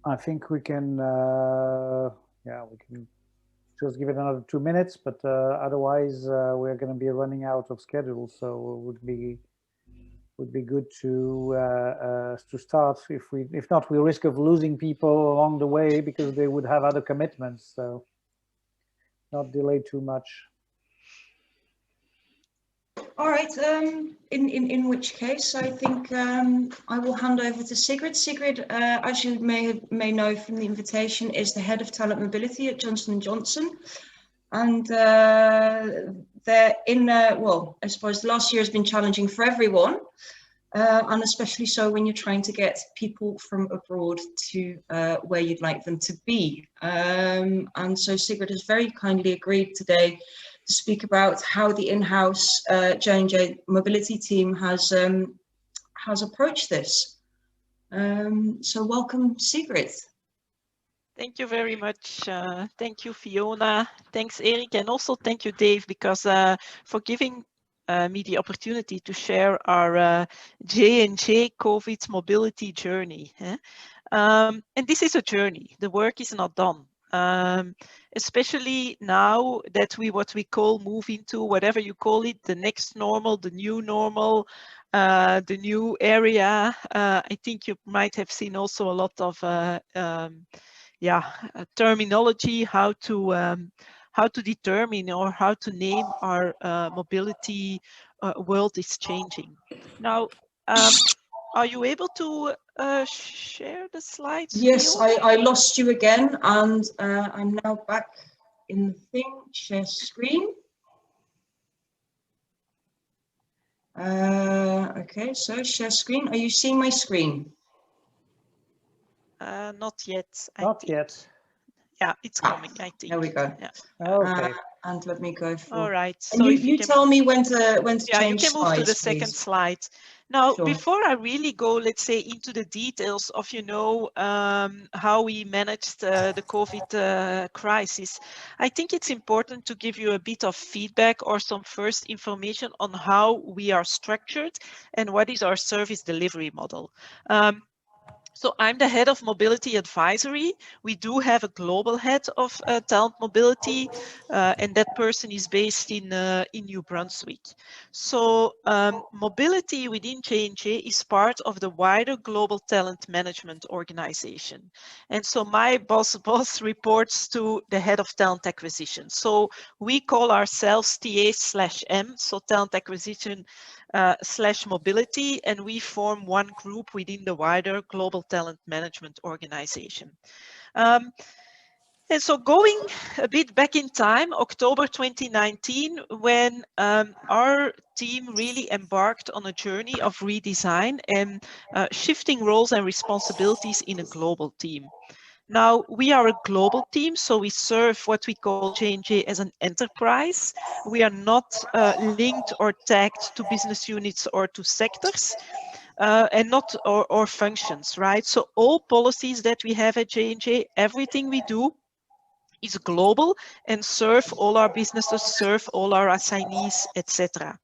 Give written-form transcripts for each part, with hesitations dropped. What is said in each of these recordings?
I think we can, yeah, we can just give it another 2 minutes, but otherwise we're going to be running out of schedule. So it would be good to start. If not, we risk of losing people along the way because they would have other commitments. So not delay too much. All right. In which case, I think I will hand over to Sigrid. Sigrid, as you may know from the invitation, is the head of talent mobility at Jonhson. And they're in, well, I suppose last year has been challenging for everyone, and especially so when you're trying to get people from abroad to where you'd like them to be. And so Sigrid has very kindly agreed today to speak about how the in-house J&J mobility team has approached this. So welcome, Sigrid. Thank you very much. Thank you, Fiona. Thanks, Eric, and also thank you, Dave, because for giving me the opportunity to share our J&J COVID mobility journey. And this is a journey. The work is not done. Especially now that what we call move into whatever you call it, the next normal, the new normal, the new area. I think you might have seen also a lot of terminology, how to determine or how to name our mobility world is changing. Now, are you able to share the slides? Yes, I lost you again, and I'm now back in the thing. Share screen. Okay, so share screen. Are you seeing my screen? Not yet. Not yet. Yeah, it's coming, I think. There we go. Yeah. Okay. And let me go for. All right. So you tell me when to change you can move slides, to the second slide. Now, sure. Before I really go, let's say, into the details of, how we managed the COVID crisis, I think it's important to give you a bit of feedback or some first information on how we are structured and what is our service delivery model. So I'm the head of mobility advisory. We do have a global head of talent mobility, and that person is based in New Brunswick. So mobility within J&J is part of the wider global talent management organization. And so my boss reports to the head of talent acquisition. So we call ourselves TA/M, so talent acquisition / mobility, and we form one group within the wider global talent management organization. And so going a bit back in time, October 2019, when our team really embarked on a journey of redesign and shifting roles and responsibilities in a global team. Now, we are a global team, so we serve what we call J&J as an enterprise. We are not linked or tagged to business units or to sectors, and not or functions, right? So all policies that we have at J&J, everything we do is global and serve all our businesses, serve all our assignees, etc.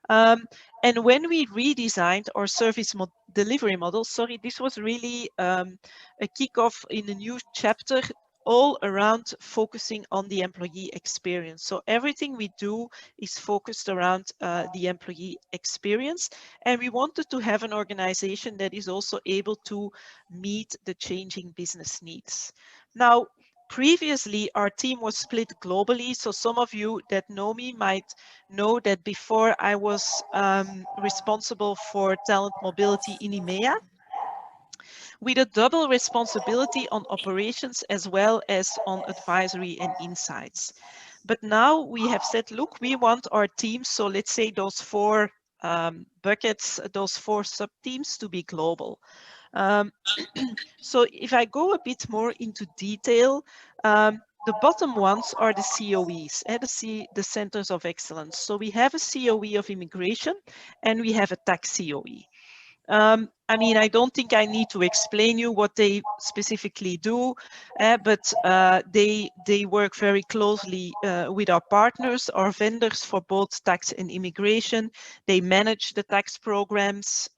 And when we redesigned our service delivery model, this was really a kickoff in a new chapter all around focusing on the employee experience. So everything we do is focused around the employee experience. And we wanted to have an organization that is also able to meet the changing business needs. Now, previously, our team was split globally. So some of you that know me might know that before I was responsible for talent mobility in EMEA, with a double responsibility on operations as well as on advisory and insights. But now we have said, look, we want our teams, so let's say those four buckets, those four sub-teams to be global. So if I go a bit more into detail, the bottom ones are the COEs, the Centers of Excellence. So we have a COE of immigration and we have a tax COE. I mean, I don't think I need to explain you what they specifically do, but they work very closely with our partners, our vendors for both tax and immigration. They manage the tax programs.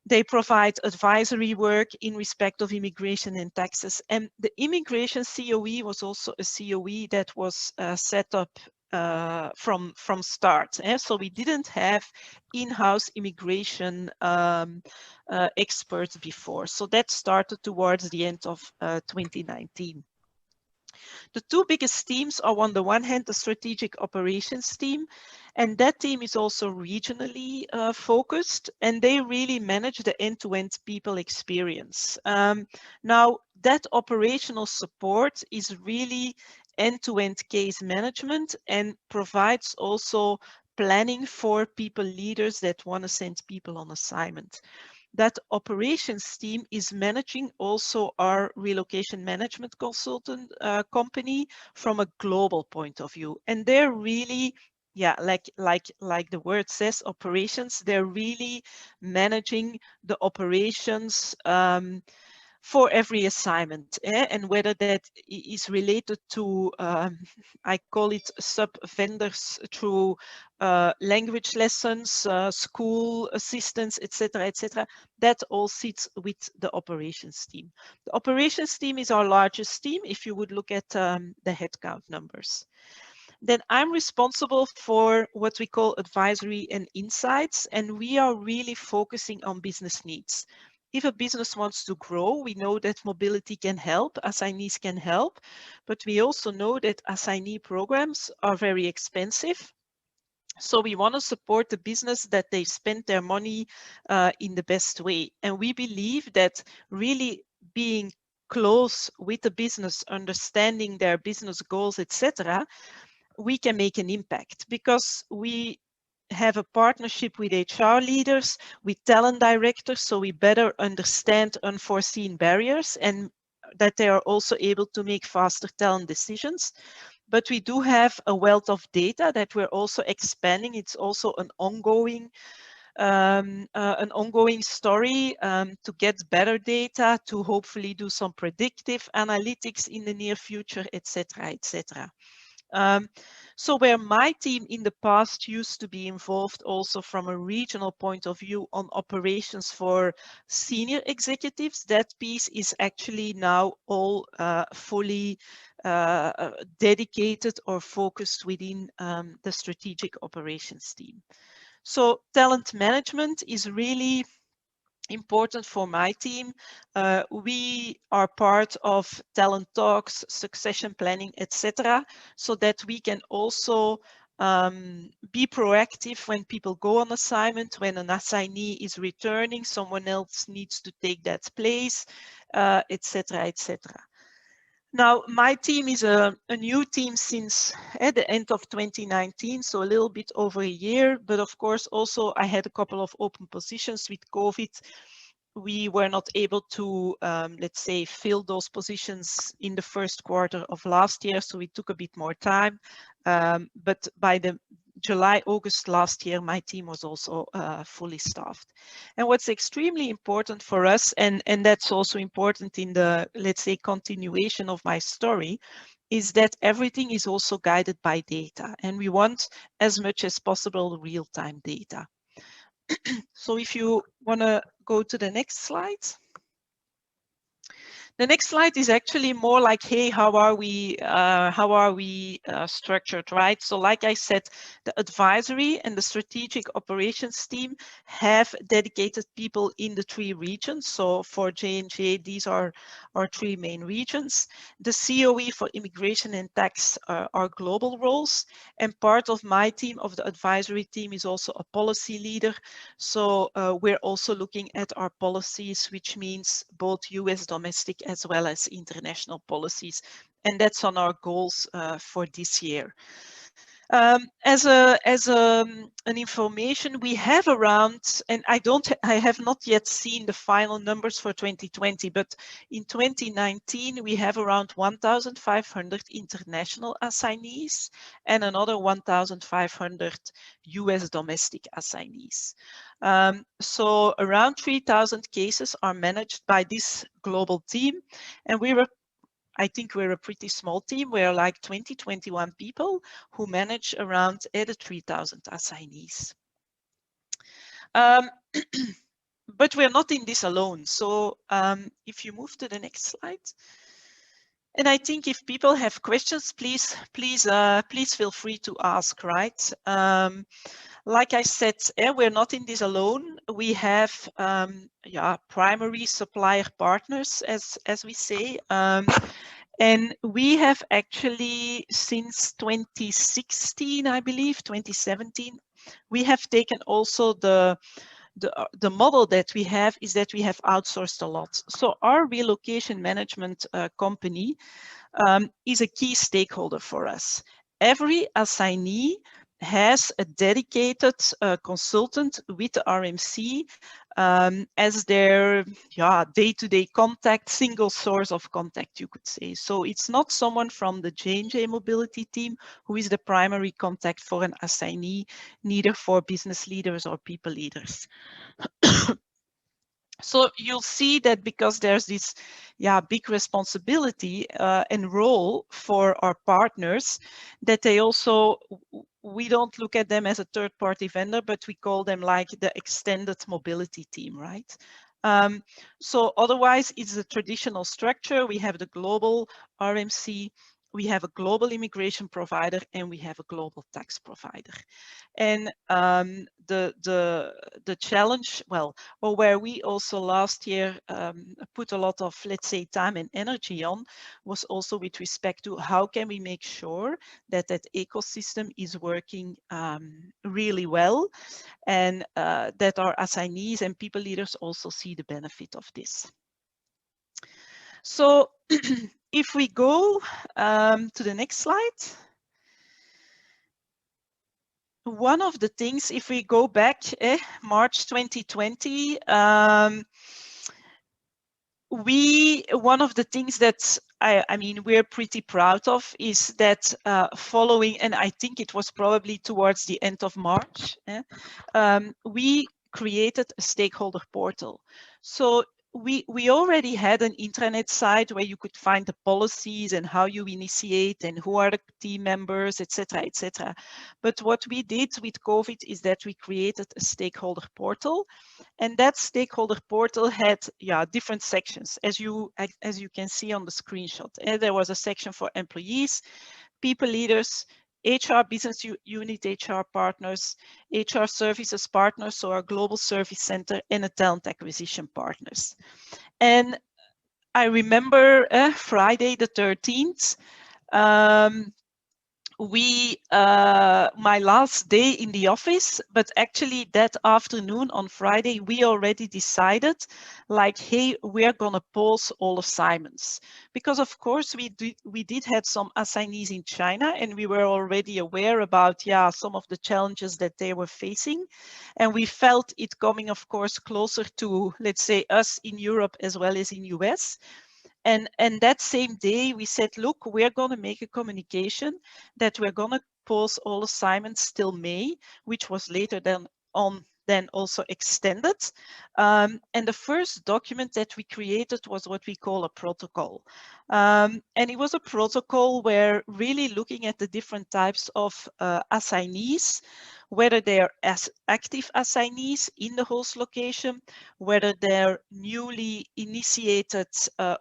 They provide advisory work in respect of immigration and taxes. And the immigration COE was also a COE that was set up from start. So we didn't have in-house immigration experts before. So that started towards the end of 2019. The two biggest teams are on the one hand, the strategic operations team, and that team is also regionally focused, and they really manage the end-to-end people experience. Now, that operational support is really end-to-end case management and provides also planning for people leaders that want to send people on assignment. That operations team is managing also our relocation management consultant company from a global point of view. And they're really, yeah, like the word says, operations, they're really managing the operations for every assignment, and whether that is related to, I call it sub-vendors through language lessons, school assistance, etc., that all sits with the operations team. The operations team is our largest team if you would look at the headcount numbers. Then I'm responsible for what we call advisory and insights, and we are really focusing on business needs. If a business wants to grow, we know that mobility can help, assignees can help, but we also know that assignee programs are very expensive. So we want to support the business that they spend their money in the best way. And we believe that really being close with the business, understanding their business goals, etc., we can make an impact because we have a partnership with HR leaders, with talent directors, so we better understand unforeseen barriers and that they are also able to make faster talent decisions. But we do have a wealth of data that we're also expanding. It's also an ongoing story to get better data, to hopefully do some predictive analytics in the near future, etc., etc. So where my team in the past used to be involved also from a regional point of view on operations for senior executives, that piece is actually now all fully dedicated or focused within the strategic operations team. So talent management is really important for my team. We are part of talent talks, succession planning, etc., so that we can also be proactive when people go on assignment, when an assignee is returning, someone else needs to take that place, etc., etc. Now, my team is a new team since at the end of 2019, so a little bit over a year. But of course, also I had a couple of open positions with COVID. We were not able to, let's say, fill those positions in the first quarter of last year, so it took a bit more time. But by the July, August last year, my team was also fully staffed. And what's extremely important for us, and that's also important in the, let's say, continuation of my story, is that everything is also guided by data. And we want as much as possible real-time data. So if you want to go to the next slide. The next slide is actually more like, hey, how are we structured, right? So like I said, the advisory and the strategic operations team have dedicated people in the 3 regions. So for J&J, these are our 3 main regions. The COE for immigration and tax are global roles. And part of my team, of the advisory team, is also a policy leader. So we're also looking at our policies, which means both US domestic as well as international policies. And that's on our goals for this year. As an information, we have around, and I have not yet seen the final numbers for 2020, but in 2019 we have around 1,500 international assignees and another 1,500 US domestic assignees. So around 3,000 cases are managed by this global team, and I think we're a pretty small team. We're like 20, 21 people who manage around 3,000 assignees. but we're not in this alone. So if you move to the next slide. And I think if people have questions, please feel free to ask, right? Like I said, we're not in this alone. We have primary supplier partners, as we say. And we have actually, since 2016, I believe, 2017, we have taken also the model that we have is that we have outsourced a lot. So our relocation management company is a key stakeholder for us. Every assignee has a dedicated consultant with the RMC as their day-to-day contact, single source of contact, you could say. So it's not someone from the J&J mobility team who is the primary contact for an assignee, neither for business leaders or people leaders. So you'll see that because there's this big responsibility and role for our partners, that they also, we don't look at them as a third-party vendor, but we call them like the extended mobility team, right? So otherwise, it's a traditional structure. We have the global RMC, we have a global immigration provider, and we have a global tax provider. And the challenge, well, or where we also last year put a lot of, let's say, time and energy on, was also with respect to how can we make sure that that ecosystem is working really well, and that our assignees and people leaders also see the benefit of this. So if we go to the next slide. One of the things, if we go back, March 2020, one of the things that I mean, we're pretty proud of is that following, and I think it was probably towards the end of March, we created a stakeholder portal. So we already had an intranet site where you could find the policies and how you initiate and who are the team members, etc., etc. But what we did with COVID is that we created a stakeholder portal, and that stakeholder portal had different sections, as you can see on the screenshot. And there was a section for employees, people leaders, HR business unit HR partners, HR services partners, so our global service center, and a talent acquisition partners. And I remember Friday the 13th, my last day in the office, but actually that afternoon on Friday, we already decided, like, hey, we're gonna pause all assignments, because of course we did have some assignees in China, and we were already aware about some of the challenges that they were facing, and we felt it coming, of course, closer to, let's say, us in Europe as well as in US. And that same day we said, look, we're going to make a communication that we're going to pause all assignments till May, which was later then also extended. And the first document that we created was what we call a protocol. And it was a protocol where really looking at the different types of assignees, whether they are active assignees in the host location, whether they're newly initiated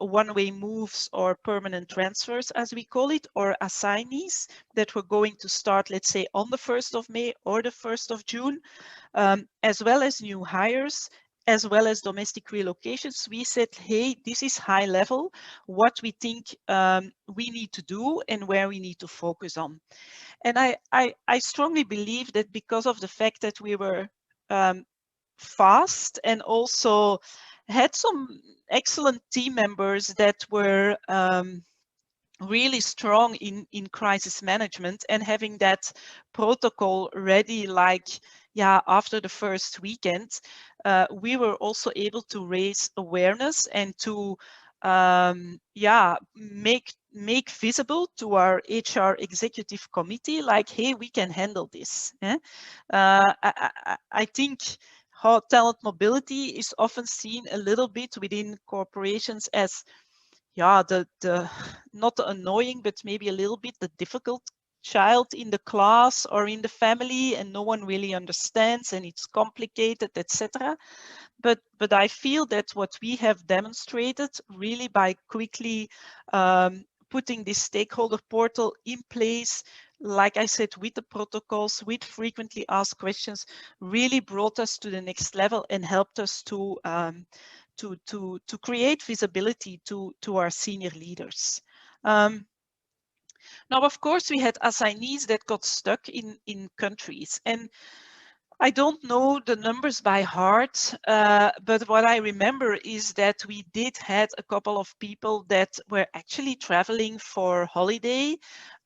one-way moves or permanent transfers, as we call it, or assignees that were going to start, let's say, on the 1st of May or the 1st of June, as well as new hires, as well as domestic relocations. We said, hey, this is high level, what we think we need to do and where we need to focus on. And I strongly believe that because of the fact that we were fast and also had some excellent team members that were really strong in crisis management, and having that protocol ready, like after the first weekend, we were also able to raise awareness and to make visible to our HR executive committee, like, hey, we can handle this. I think how talent mobility is often seen a little bit within corporations as the not the annoying, but maybe a little bit the difficult child in the class or in the family, and no one really understands, and it's complicated, etc. but I feel that what we have demonstrated really by quickly putting this stakeholder portal in place, like I said, with the protocols, with frequently asked questions, really brought us to the next level and helped us to create visibility to our senior leaders. Now, of course, we had assignees that got stuck in countries, and I don't know the numbers by heart, but what I remember is that we did had a couple of people that were actually traveling for holiday,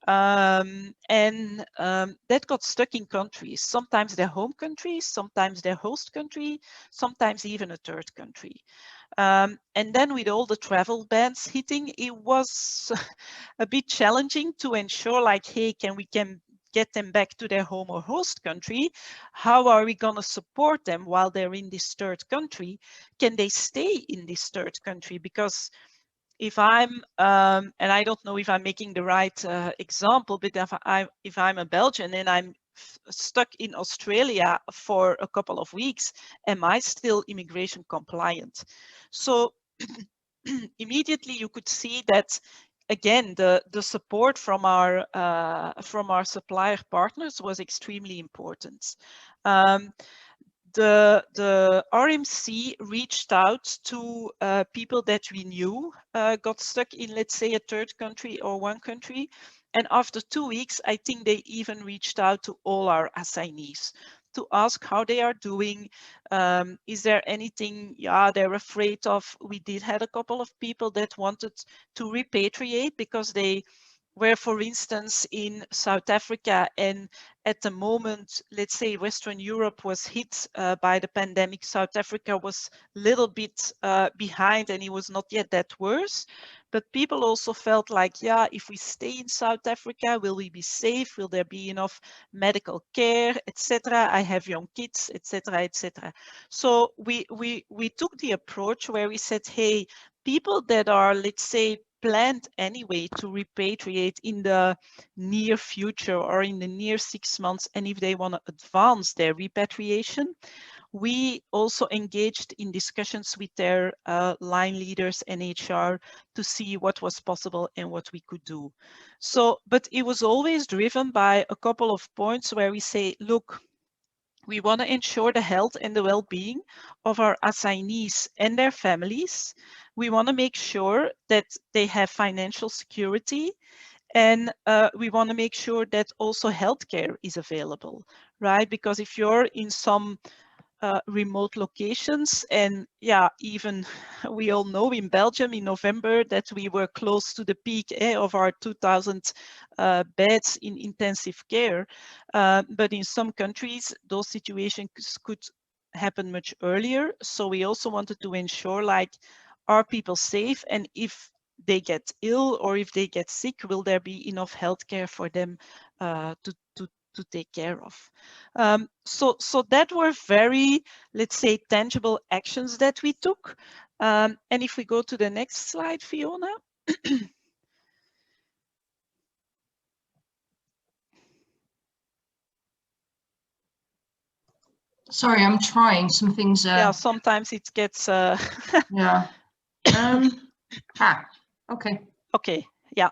and that got stuck in countries, sometimes their home country, sometimes their host country, sometimes even a third country. And then with all the travel bans hitting, it was a bit challenging to ensure, like, hey, can get them back to their home or host country? How are we going to support them while they're in this third country? Can they stay in this third country? Because if I'm, and I don't know if I'm making the right example, but if I'm a Belgian and I'm stuck in Australia for a couple of weeks, am I still immigration compliant? So immediately you could see that, again, the support from our supplier partners was extremely important. The RMC reached out to people that we knew got stuck in, let's say, a third country or one country. And after 2 weeks, I think they even reached out to all our assignees to ask how they are doing. Is there anything they're afraid of? We did have a couple of people that wanted to repatriate because they were, for instance, in South Africa, and at the moment, let's say Western Europe was hit by the pandemic. South Africa was a little bit behind, and it was not yet that worse. But people also felt like, yeah, if we stay in South Africa, will we be safe? Will there be enough medical care, etc.? I have young kids, etc., etc. So we took the approach where we said, hey, people that are, let's say, planned anyway to repatriate in the near future or in the near 6 months, and if they want to advance their repatriation, we also engaged in discussions with their line leaders and HR to see what was possible and what we could do. So, but it was always driven by a couple of points where we say, look, we want to ensure the health and the well-being of our assignees and their families. We want to make sure that they have financial security, and we want to make sure that also healthcare is available, right? Because if you're in some remote locations, and yeah, even we all know in Belgium in November that we were close to the peak of our 2,000 beds in intensive care, but in some countries those situations could happen much earlier. So we also wanted to ensure, like, are people safe, and if they get ill or if they get sick, will there be enough healthcare for them to take care of? So that were very, let's say, tangible actions that we took. And if we go to the next slide, Fiona. Sorry, I'm trying. Some things. Yeah, sometimes it gets. Yeah. Okay. Okay. Yeah.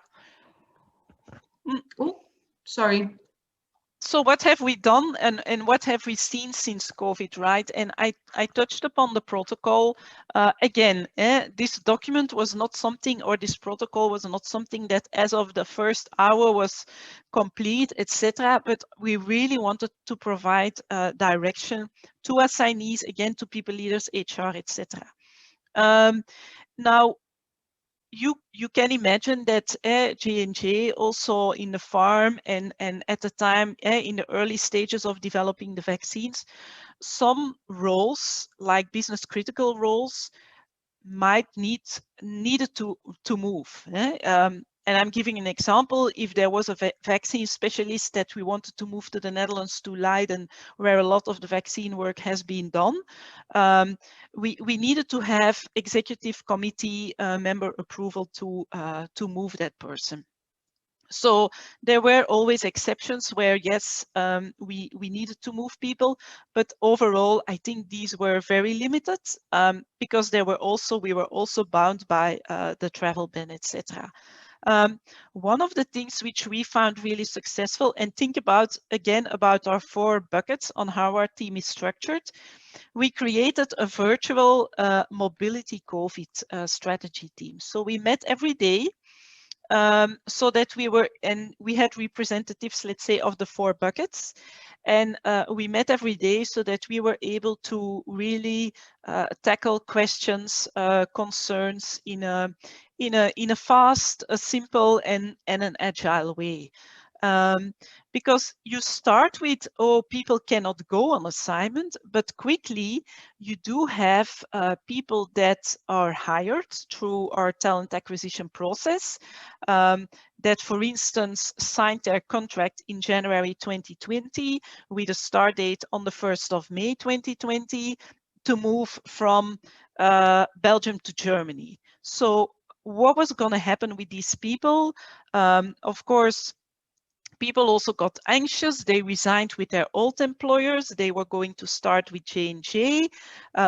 Oh, sorry. So what have we done, and what have we seen since COVID, right? And I touched upon the protocol. Again, this document was not something, or this protocol was not something that as of the first hour was complete, etc. But we really wanted to provide direction to assignees, again, to people leaders, HR, etc. Now, you can imagine that J&J also in the farm and at the time in the early stages of developing the vaccines, some roles like business critical roles might needed to move. And I'm giving an example. If there was a vaccine specialist that we wanted to move to the Netherlands, to Leiden, where a lot of the vaccine work has been done, we needed to have executive committee member approval to move that person. So there were always exceptions where, yes, we needed to move people, but overall, I think these were very limited because we were also bound by the travel ban, etc. One of the things which we found really successful, and think about our 4 buckets on how our team is structured, we created a virtual mobility COVID strategy team. So we met every day. So that we had representatives, let's say, of the 4 buckets, and we met every day so that we were able to really tackle questions, concerns in a fast, a simple, and an agile way. Because you start with, oh, people cannot go on assignment, but quickly you do have people that are hired through our talent acquisition process, that, for instance, signed their contract in January 2020 with a start date on the 1st of May 2020 to move from Belgium to Germany. So what was going to happen with these people? Of course, people also got anxious. They resigned with their old employers. They were going to start with J&J.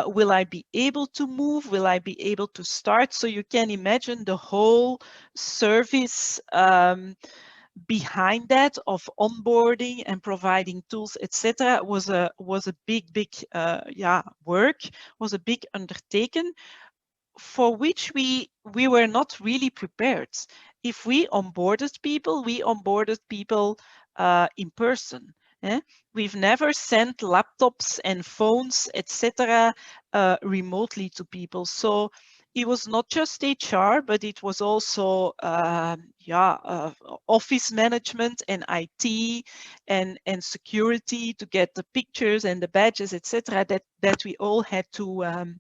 Will I be able to move? Will I be able to start? So you can imagine the whole service behind that of onboarding and providing tools, etc., was a big work, was a big undertaking, for which we were not really prepared. If we onboarded people in person. We've never sent laptops and phones, etc., remotely to people. So it was not just HR, but it was also office management and IT and security to get the pictures and the badges, etc., that we all had to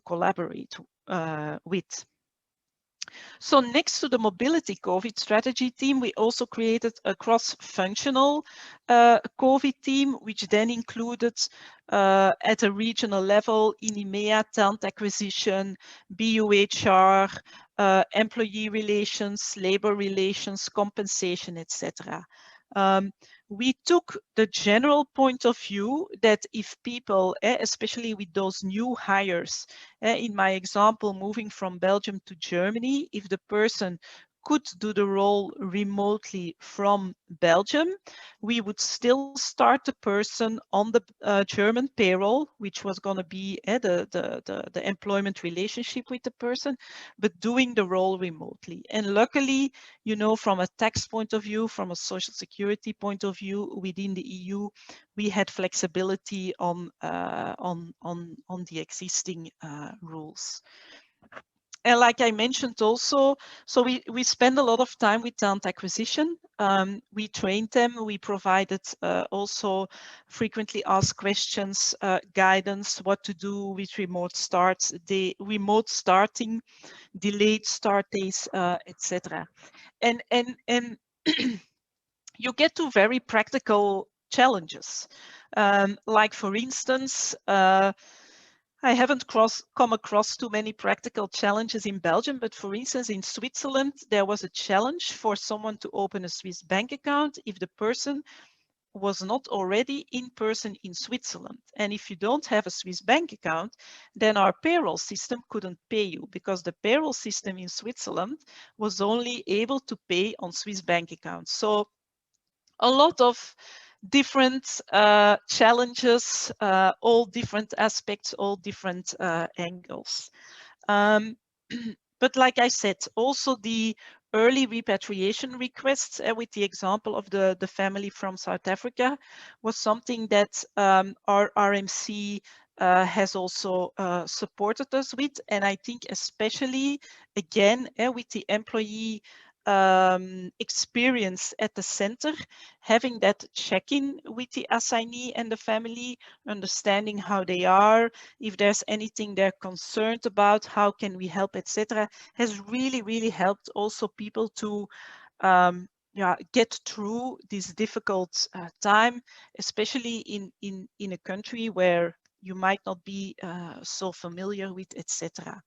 collaborate with. So next to the mobility COVID strategy team, we also created a cross-functional COVID team, which then included at a regional level in EMEA, talent acquisition, BUHR, employee relations, labor relations, compensation, etc. We took the general point of view that if people, especially with those new hires, in my example, moving from Belgium to Germany, if the person could do the role remotely from Belgium, we would still start the person on the German payroll, which was going to be the employment relationship with the person, but doing the role remotely. And luckily, you know, from a tax point of view, from a social security point of view, within the EU, we had flexibility on the existing rules. And like I mentioned also, so we spend a lot of time with talent acquisition. We trained them. We provided also frequently asked questions, guidance, what to do with remote starts, the remote starting, delayed start days, etc. And you get to very practical challenges. Like, for instance, I haven't come across too many practical challenges in Belgium, but for instance, in Switzerland, there was a challenge for someone to open a Swiss bank account if the person was not already in person in Switzerland. And if you don't have a Swiss bank account, then our payroll system couldn't pay you, because the payroll system in Switzerland was only able to pay on Swiss bank accounts. So a lot of different challenges, all different aspects, all different angles. But like I said, also the early repatriation requests, with the example of the family from South Africa, was something that our RMC has also supported us with. And I think especially, again, with the employee experience at the center, having that check-in with the assignee and the family, understanding how they are, if there's anything they're concerned about, how can we help, etc., has really helped also people to get through this difficult time, especially in a country where you might not be so familiar with, etc.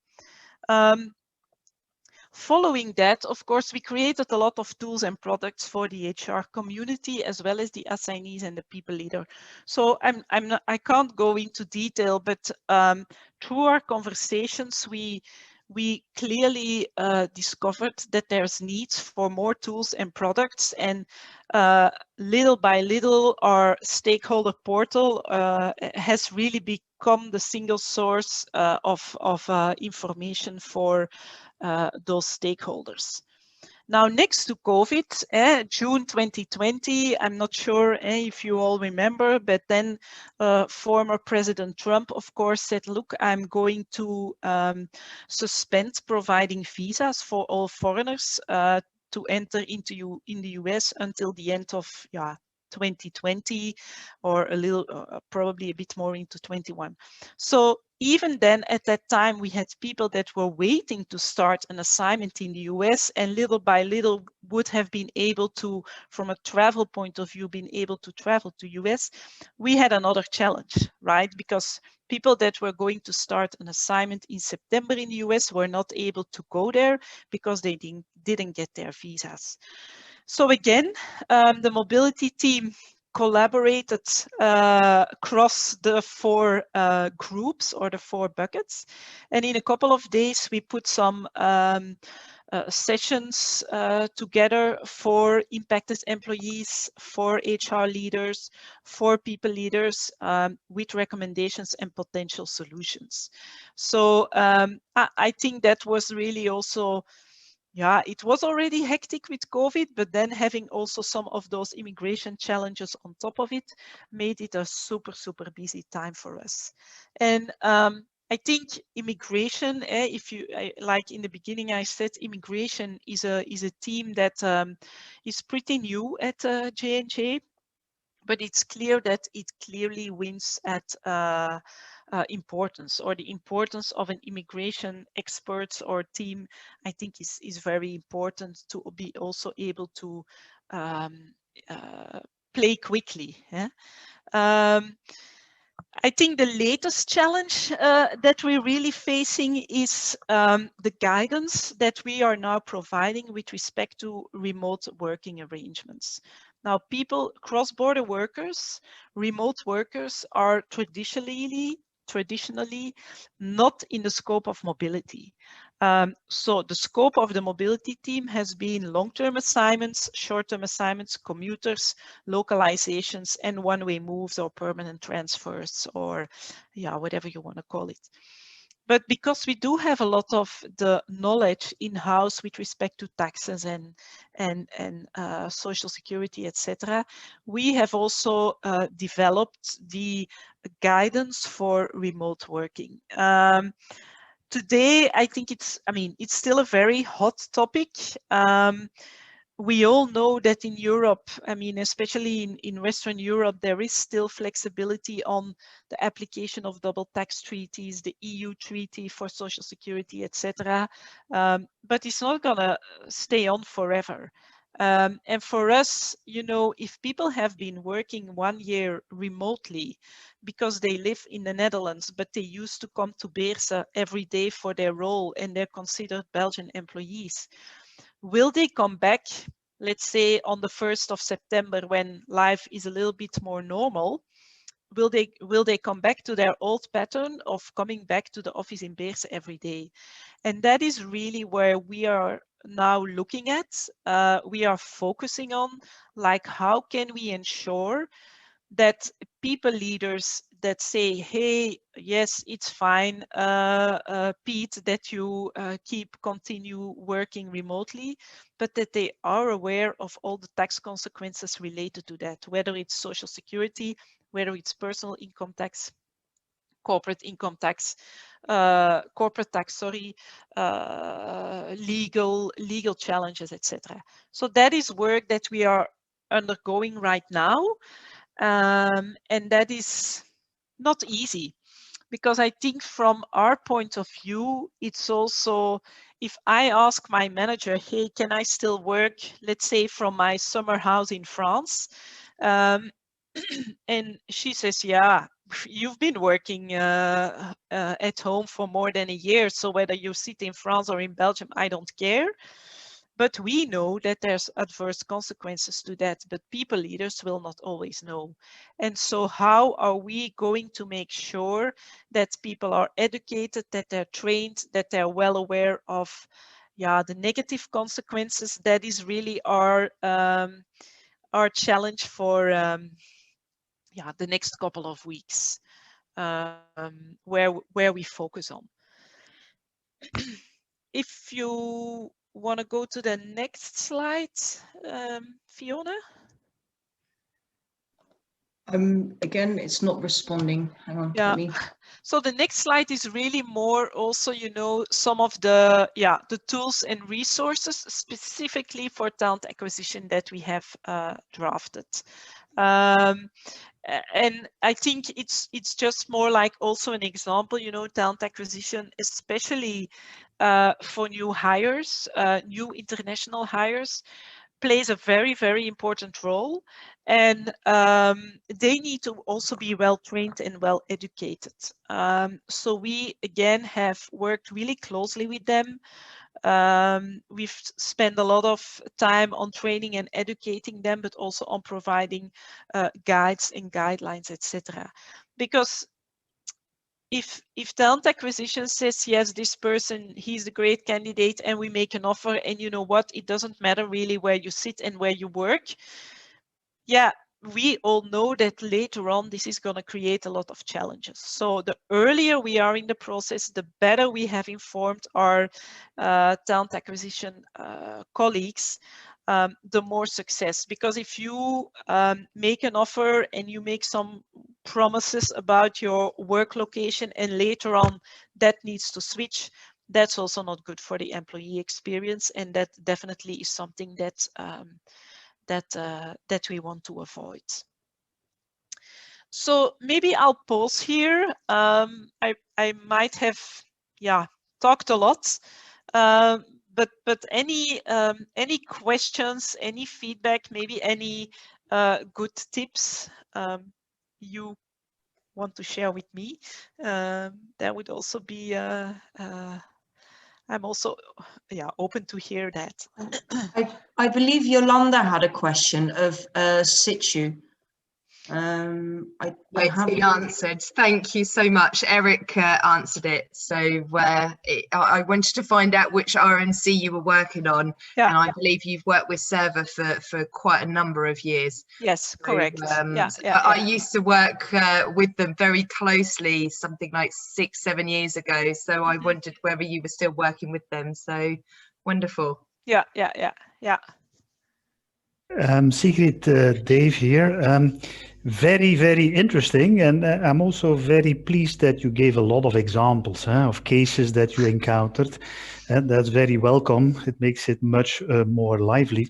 Following that, of course, we created a lot of tools and products for the HR community, as well as the assignees and the people leader. So I can't go into detail, but through our conversations, we clearly discovered that there's needs for more tools and products, and little by little, our stakeholder portal has really become the single source of information for those stakeholders. Now, next to COVID, June 2020, I'm not sure if you all remember, but then former President Trump, of course, said, look, I'm going to suspend providing visas for all foreigners to enter into in the US until the end of 2020, or a little, probably a bit more into 21. So even then, at that time, we had people that were waiting to start an assignment in the US, and little by little would have been able to, from a travel point of view, been able to travel to US. We had another challenge, right? Because people that were going to start an assignment in September in the US were not able to go there because they didn't get their visas. So again, the mobility team collaborated across the 4 groups, or the 4 buckets. And in a couple of days, we put some sessions together for impacted employees, for HR leaders, for people leaders, with recommendations and potential solutions. So I think that was really also, it was already hectic with COVID, but then having also some of those immigration challenges on top of it made it a super, super busy time for us. And I think immigration, if you, like in the beginning, I said immigration is a team that is pretty new at J&J, but it's clear that it clearly wins at importance, or the importance of an immigration expert or team, I think is very important to be also able to play quickly. I think the latest challenge that we're really facing is the guidance that we are now providing with respect to remote working arrangements. Now, people, cross-border workers, remote workers are traditionally not in the scope of mobility. So the scope of the mobility team has been long-term assignments, short-term assignments, commuters, localizations, and one-way moves or permanent transfers, or whatever you want to call it. But because we do have a lot of the knowledge in-house with respect to taxes and social security, etc., we have also developed the guidance for remote working. Today, I think it's still a very hot topic. We all know that in Europe, especially in Western Europe, there is still flexibility on the application of double tax treaties, the EU treaty for social security, etc. But it's not gonna stay on forever. And for us, if people have been working 1 year remotely because they live in the Netherlands, but they used to come to Beersen every day for their role and they're considered Belgian employees, will they come back, let's say on the 1st of September when life is a little bit more normal? Will they come back to their old pattern of coming back to the office in Beersen every day? And that is really where we are now looking at. We are focusing on, like, how can we ensure that people leaders that say, hey, yes, it's fine, Pete, that you continue working remotely, but that they are aware of all the tax consequences related to that, whether it's social security, whether it's personal income tax, corporate income tax, corporate tax, sorry, legal challenges, etc. So that is work that we are undergoing right now. And that is not easy, because I think from our point of view, it's also, if I ask my manager, hey, can I still work, let's say, from my summer house in France? And she says, yeah, you've been working at home for more than a year, so whether you sit in France or in Belgium, I don't care. But we know that there's adverse consequences to that, but people leaders will not always know. And so how are we going to make sure that people are educated, that they're trained, that they're well aware of the negative consequences? That is really our challenge for the next couple of weeks, where we focus on. If you want to go to the next slide, Fiona. Again, it's not responding. Hang on. Yeah. So the next slide is really more also, some of the tools and resources specifically for talent acquisition that we have drafted. And I think it's just more like also an example, talent acquisition, especially for new hires, new international hires, plays a very, very important role. And they need to also be well trained and well educated. So we, again, have worked really closely with them. We've spent a lot of time on training and educating them, but also on providing guides and guidelines, etc. Because if talent acquisition says, yes, this person, he's a great candidate, and we make an offer, and you know what, it doesn't matter really where you sit and where you work. Yeah, we all know that later on, this is going to create a lot of challenges. So the earlier we are in the process, the better we have informed our talent acquisition colleagues, the more success. Because if you make an offer and you make some promises about your work location and later on that needs to switch, that's also not good for the employee experience. And that definitely is something that that we want to avoid. So maybe I'll pause here. I might have talked a lot, but any questions, any feedback, maybe any good tips you want to share with me, that would also be I'm also open to hear that. I believe Yolanda had a question of situ. It's been answered. Thank you so much. Eric answered it. So I wanted to find out which RNC you were working on. And I believe you've worked with Server for quite a number of years. Yes, correct. I used to work with them very closely, something like 6-7 years ago. So I wondered whether you were still working with them. So wonderful. Yeah. Sigrid, Dave here. Very, very interesting. And I'm also very pleased that you gave a lot of examples of cases that you encountered. That's very welcome. It makes it much more lively.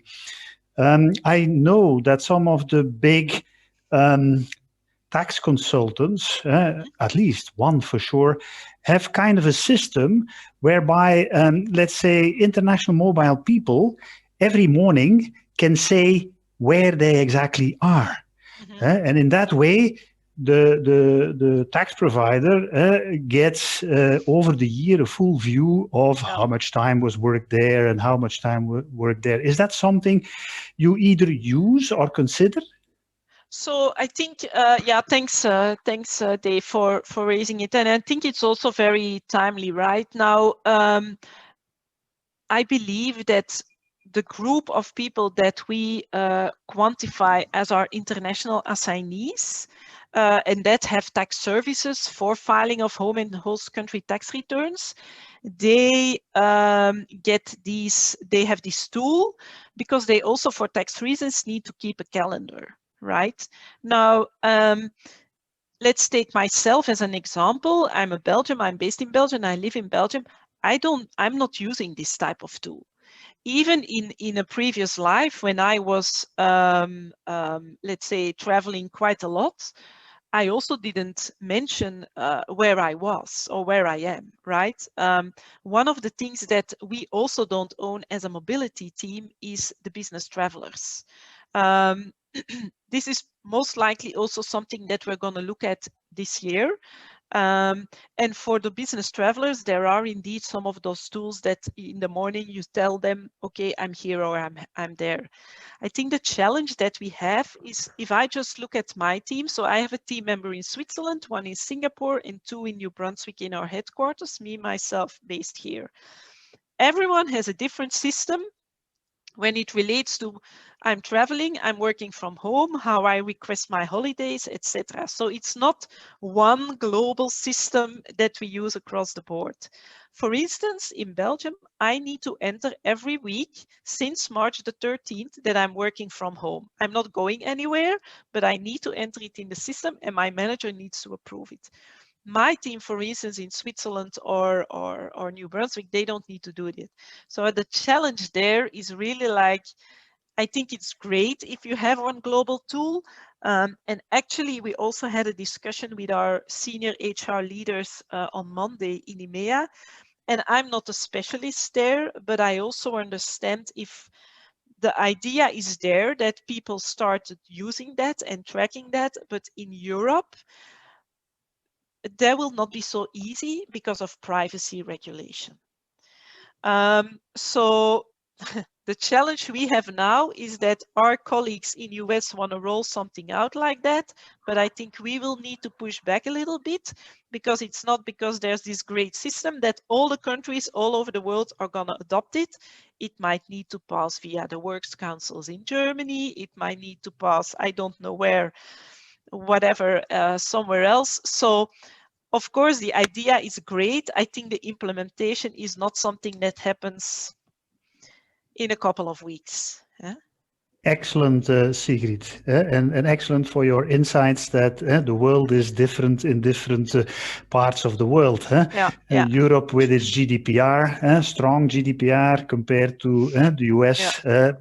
I know that some of the big tax consultants, at least one for sure, have kind of a system whereby, let's say, international mobile people every morning can say where they exactly are. And in that way, the tax provider gets over the year a full view of how much time was worked there and how much time worked there. Is that something you either use or consider? So I think, thanks, Dave, for raising it. And I think it's also very timely right now. I believe that the group of people that we quantify as our international assignees and that have tax services for filing of home and host country tax returns, they get these, they have this tool because they also, for tax reasons, need to keep a calendar, right? Now, let's take myself as an example. I'm a Belgian, I'm based in Belgium, I live in Belgium. I'm not using this type of tool. Even in a previous life, when I was, let's say, traveling quite a lot, I also didn't mention where I was or where I am, right? One of the things that we also don't own as a mobility team is the business travelers. this is most likely also something that we're going to look at this year. And for the business travelers, there are indeed some of those tools that in the morning you tell them, okay, I'm here or I'm there. I think the challenge that we have is if I just look at my team, so I have a team member in Switzerland, one in Singapore, and 2 in New Brunswick in our headquarters, me, myself, based here. Everyone has a different system when it relates to I'm traveling, I'm working from home, how I request my holidays, etc. So it's not one global system that we use across the board. For instance, in Belgium, I need to enter every week since March the 13th that I'm working from home. I'm not going anywhere, but I need to enter it in the system and my manager needs to approve it. My team, for instance, in Switzerland or New Brunswick, they don't need to do it. So the challenge there is really like, I think it's great if you have one global tool. And actually, we also had a discussion with our senior HR leaders on Monday in EMEA. And I'm not a specialist there, but I also understand if the idea is there that people started using that and tracking that, but in Europe, that will not be so easy because of privacy regulation. So the challenge we have now is that our colleagues in US want to roll something out like that, but I think we will need to push back a little bit because it's not because there's this great system that all the countries all over the world are going to adopt it. It might need to pass via the works councils in Germany. It might need to pass, I don't know where, whatever, somewhere else. So of course, the idea is great. I think the implementation is not something that happens in a couple of weeks. Yeah? Excellent, Sigrid, and excellent for your insights that the world is different in different parts of the world. Yeah, yeah. Europe with its GDPR, strong GDPR compared to the US. Yeah.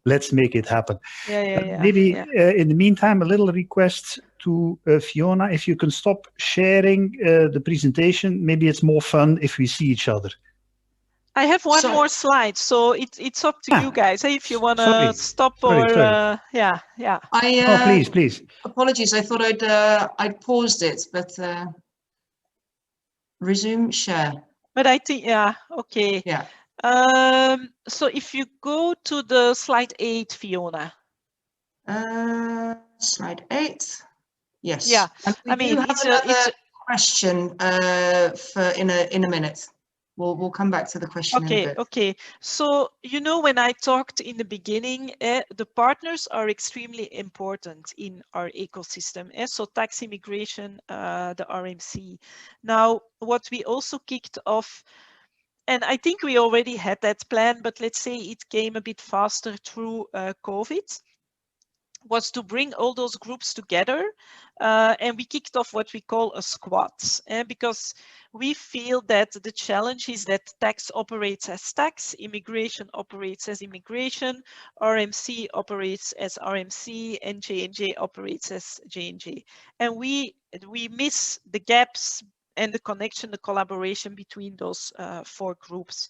Let's make it happen. Yeah. Maybe in the meantime, a little request to Fiona, if you can stop sharing the presentation, maybe it's more fun if we see each other. I have one more slide, so it's up to you guys. If you want to stop or yeah. Oh, please. Apologies, I thought I'd paused it, but resume share. But I think okay. Yeah. So if you go to the slide 8, Fiona. Slide 8. Yes. Yeah. I mean, it's a question for in a minute. We'll come back to the question in a bit. Okay. So, you know, when I talked in the beginning, the partners are extremely important in our ecosystem. So tax immigration, the RMC. Now, what we also kicked off, and I think we already had that plan, but let's say it came a bit faster through COVID, was to bring all those groups together, and we kicked off what we call a squad, because we feel that the challenge is that tax operates as tax, immigration operates as immigration, RMC operates as RMC, and J&J operates as J&J. And we miss the gaps and the connection, the collaboration between those 4 groups.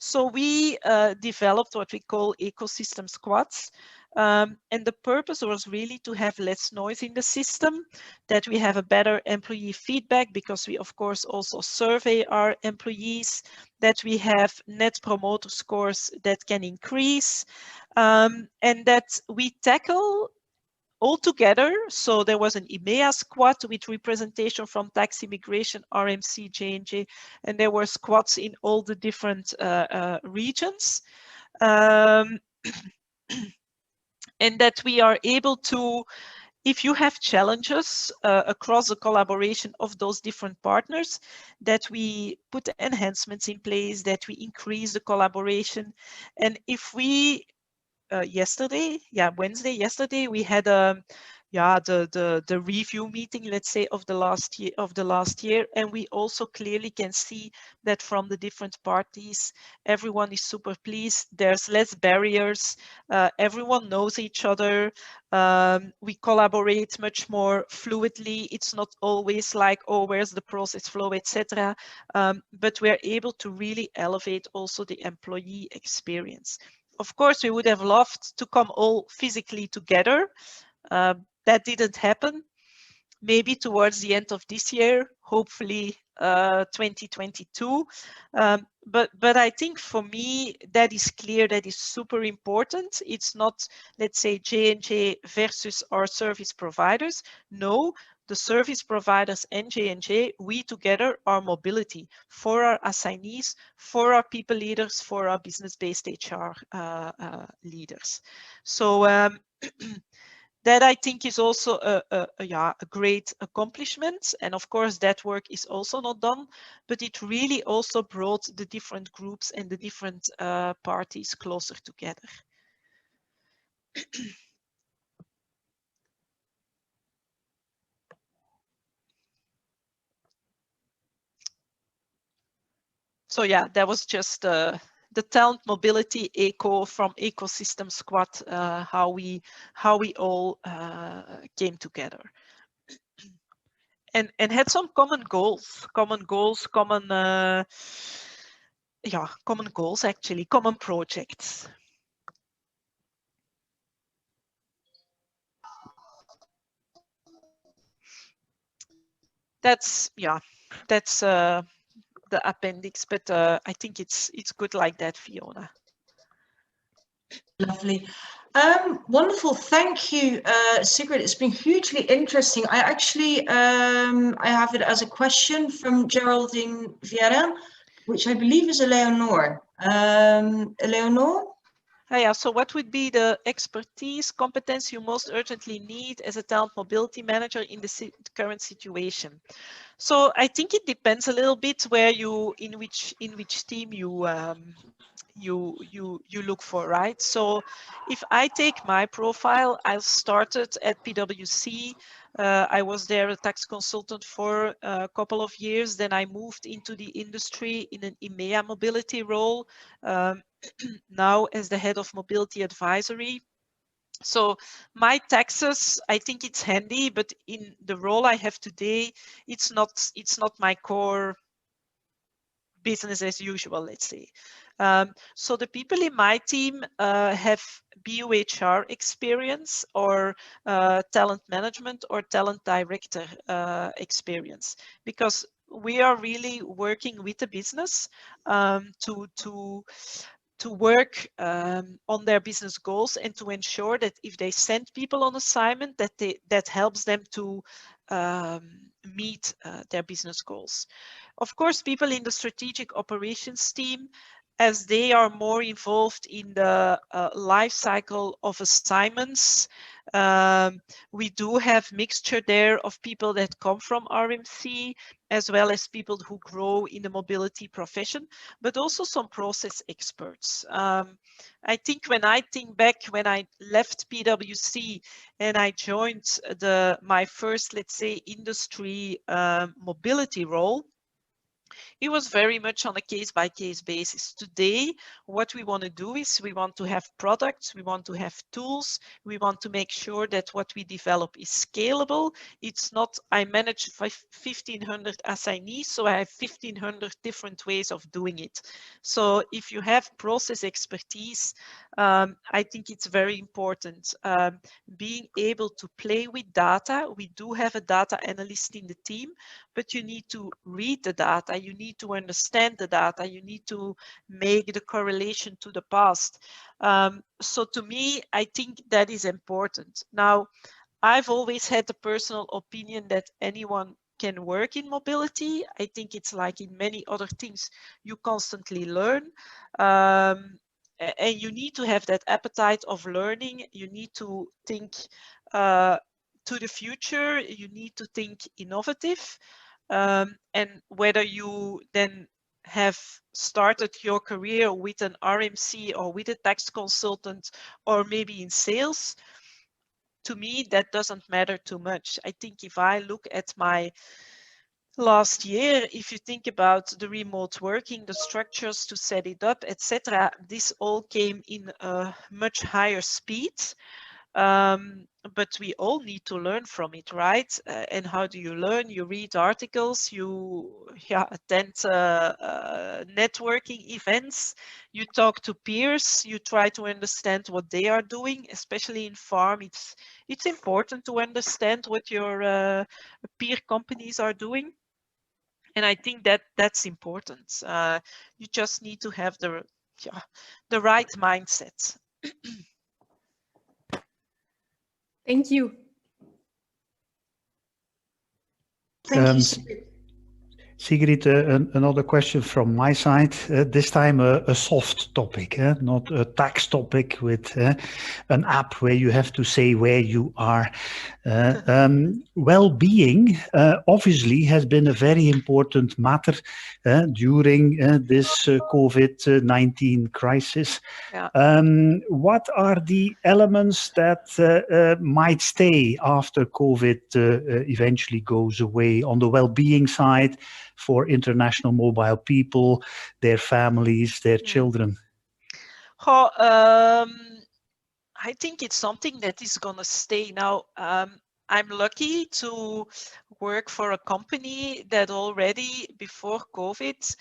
So we developed what we call ecosystem squads. And the purpose was really to have less noise in the system, that we have a better employee feedback, because we of course also survey our employees, that we have net promoter scores that can increase, and that we tackle all together. So there was an EMEA squad with representation from tax, immigration, RMC, J&J, and there were squads in all the different regions. And that we are able to, if you have challenges across the collaboration of those different partners, that we put enhancements in place, that we increase the collaboration. And if we, Wednesday, yesterday, we had the review meeting, let's say, of the last year, and we also clearly can see that from the different parties, everyone is super pleased. There's less barriers. Everyone knows each other. We collaborate much more fluidly. It's not always like, oh, where's the process flow, etc. But we're able to really elevate also the employee experience. of course, we would have loved to come all physically together. That didn't happen. Maybe towards the end of this year, hopefully 2022. But I think for me, that is clear, that is super important. It's not, let's say, J&J versus our service providers. No, the service providers and J&J, we together are mobility for our assignees, for our people leaders, for our business-based HR leaders. So that I think is also a great accomplishment. And of course, that work is also not done, but it really also brought the different groups and the different parties closer together. So yeah, that was just the talent mobility echo from Ecosystem Squad, how we all came together. And had some common goals, common goals actually, common projects. That's the appendix, but I think it's good like that, Fiona. Lovely. Wonderful. Thank you, Sigrid. It's been hugely interesting. I actually, I have it as a question from Geraldine Vieira, which I believe is Eleonore. Eleonore? Yeah, so what would be the expertise, competence you most urgently need as a talent mobility manager in the current situation? So I think it depends a little bit where you, in which team you look for, right? So if I take my profile, I started at PwC. I was there a tax consultant for a couple of years. Then I moved into the industry in an EMEA mobility role, now as the head of mobility advisory. So my taxes, I think it's handy, but in the role I have today, it's not my core business as usual, let's say. So the people in my team have BUHR experience or talent management or talent director experience, because we are really working with the business to work on their business goals and to ensure that if they send people on assignment, that helps them to meet their business goals. Of course, people in the strategic operations team, as they are more involved in the life cycle of assignments, we do have mixture there of people that come from RMC, as well as people who grow in the mobility profession, but also some process experts. I think when I think back, when I left PwC and I joined my first, let's say, industry mobility role, it was very much on a case-by-case basis. Today, what we want to do is we want to have products, we want to have tools, we want to make sure that what we develop is scalable. It's not, I manage 1,500 assignees, so I have 1,500 different ways of doing it. So if you have process expertise, I think it's very important. Being able to play with data. We do have a data analyst in the team, but you need to read the data, you need to understand the data, you need to make the correlation to the past. So to me, I think that is important. Now, I've always had the personal opinion that anyone can work in mobility. I think it's like in many other things, you constantly learn. And you need to have that appetite of learning. You need to think to the future. You need to think innovative. And whether you then have started your career with an RMC or with a tax consultant or maybe in sales, to me, that doesn't matter too much. I think if I look at my last year, if you think about the remote working, the structures to set it up, etc., this all came in a much higher speed. But we all need to learn from it, right? And how do you learn? You read articles, you attend networking events, you talk to peers, you try to understand what they are doing, especially in farm. It's important to understand what your peer companies are doing. And I think that that's important. You just need to have the right mindset. Thank you. Thank you, Sigrid. Sigrid, another question from my side. This time a soft topic, not a tax topic with an app where you have to say where you are. Well-being obviously has been a very important matter during this COVID-19 crisis. Yeah. What are the elements that might stay after COVID eventually goes away on the well-being side for international mobile people, their families, their children? I think it's something that is going to stay. Now, I'm lucky to work for a company that already before COVID,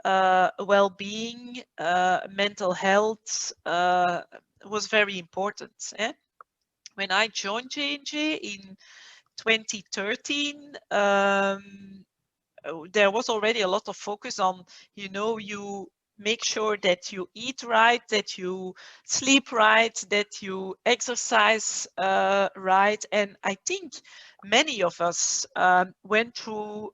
well-being, mental health was very important. When I joined J&J in 2013, there was already a lot of focus on, you make sure that you eat right, that you sleep right, that you exercise right. And I think many of us went through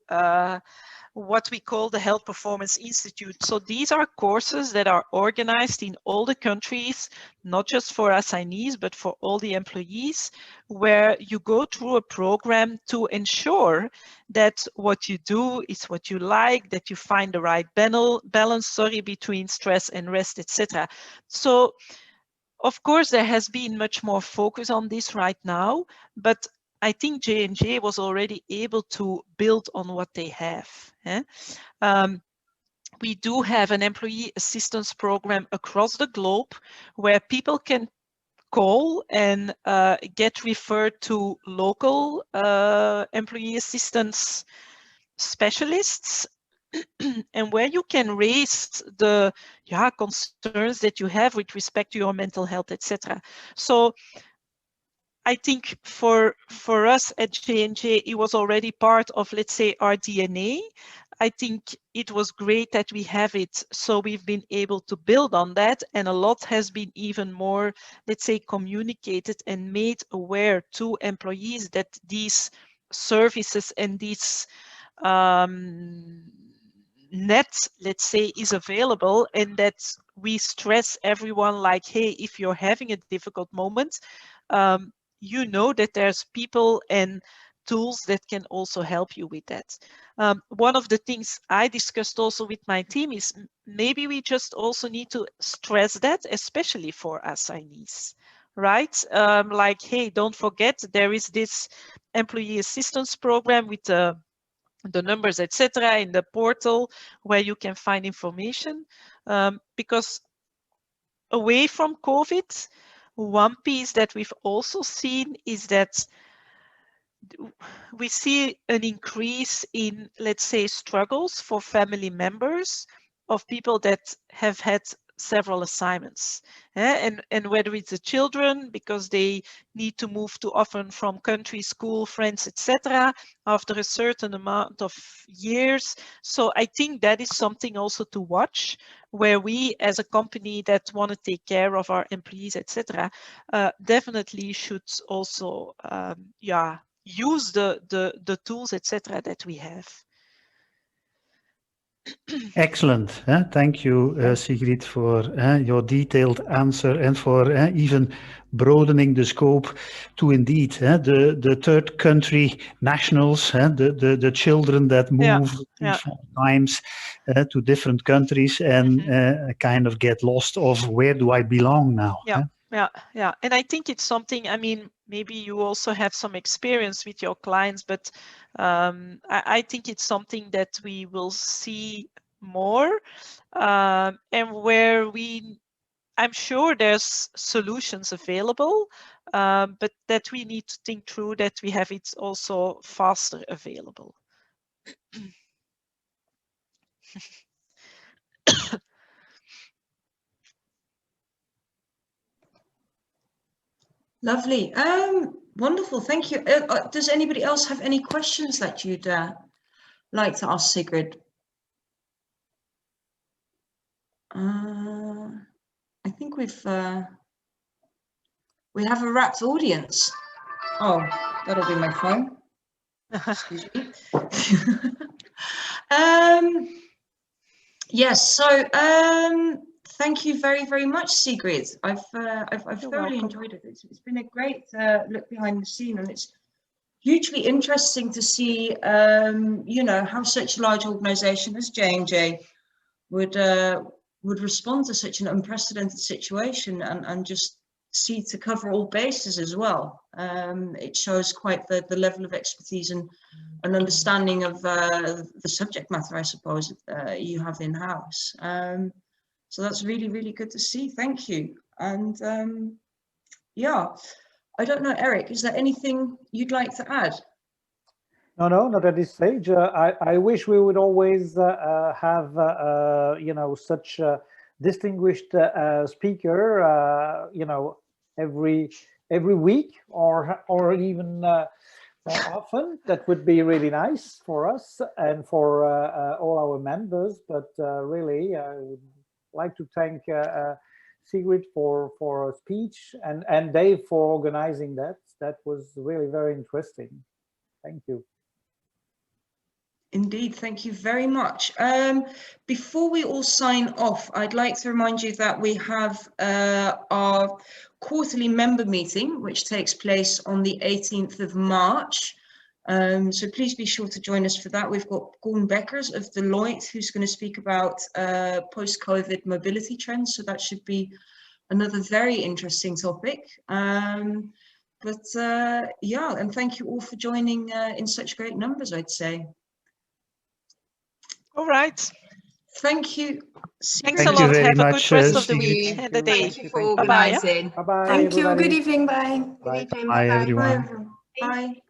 what we call the Health Performance Institute. So these are courses that are organized in all the countries, not just for assignees, but for all the employees, where you go through a program to ensure that what you do is what you like, that you find the right balance between stress and rest, etc. So, of course, there has been much more focus on this right now, but I think J&J was already able to build on what they have. We do have an employee assistance program across the globe where people can call and get referred to local employee assistance specialists, and where you can raise the concerns that you have with respect to your mental health, etc. So I think for us at J&J, it was already part of, let's say, our DNA. I think it was great that we have it, so we've been able to build on that, and a lot has been even more, let's say, communicated and made aware to employees that these services and these net, let's say, is available, and that we stress everyone like, hey, if you're having a difficult moment, you know that there's people and tools that can also help you with that. One of the things I discussed also with my team is maybe we just also need to stress that, especially for assignees, right? Like, hey, don't forget, there is this employee assistance program with the numbers, etc., in the portal where you can find information, because away from COVID, one piece that we've also seen is that we see an increase in, let's say, struggles for family members of people that have had several assignments, and whether it's the children because they need to move too often from country, school, friends, etc., after a certain amount of years. So I think that is something also to watch, where we as a company that want to take care of our employees, etc., definitely should also use the tools, etc., that we have. Excellent. Thank you, Sigrid, for your detailed answer and for even broadening the scope to indeed the third country nationals, the children that move times to different countries and kind of get lost of where do I belong now. Yeah. And I think it's something, I mean, maybe you also have some experience with your clients, but I think it's something that we will see more, and where I'm sure there's solutions available, but that we need to think through that we have it also faster available. Lovely. Wonderful. Thank you. Does anybody else have any questions that you'd like to ask Sigrid? I think we have a rapt audience. Oh, that'll be my phone. Excuse me. Yes. So thank you very, very much, Sigrid. I've thoroughly enjoyed it. It's been a great look behind the scene, and it's hugely interesting to see, you know, how such a large organisation as J&J would respond to such an unprecedented situation and just see to cover all bases as well. It shows quite the level of expertise and an understanding of the subject matter, I suppose, you have in-house. So that's really, really good to see. Thank you. And yeah, I don't know, Eric, is there anything you'd like to add? No, not at this stage. I wish we would always have, you know, such a distinguished speaker, you know, every week or even more often. That would be really nice for us and for all our members. But really, I would like to thank Sigrid for her speech and Dave for organizing that. That was really very interesting. Thank you. Indeed, thank you very much. Before we all sign off, I'd like to remind you that we have our quarterly member meeting, which takes place on the 18th of March. So please be sure to join us for that. We've got Gordon Beckers of Deloitte, who's going to speak about post-COVID mobility trends. So that should be another very interesting topic. But yeah, and thank you all for joining in such great numbers, I'd say. All right. Thank you. Thanks a lot. Have a good rest of the week Sigrid. and the day. Thank you for organising. Bye-bye. Thank you. everybody. Good evening. Bye. Good evening. Bye, Bye-bye. everyone. Bye. Bye.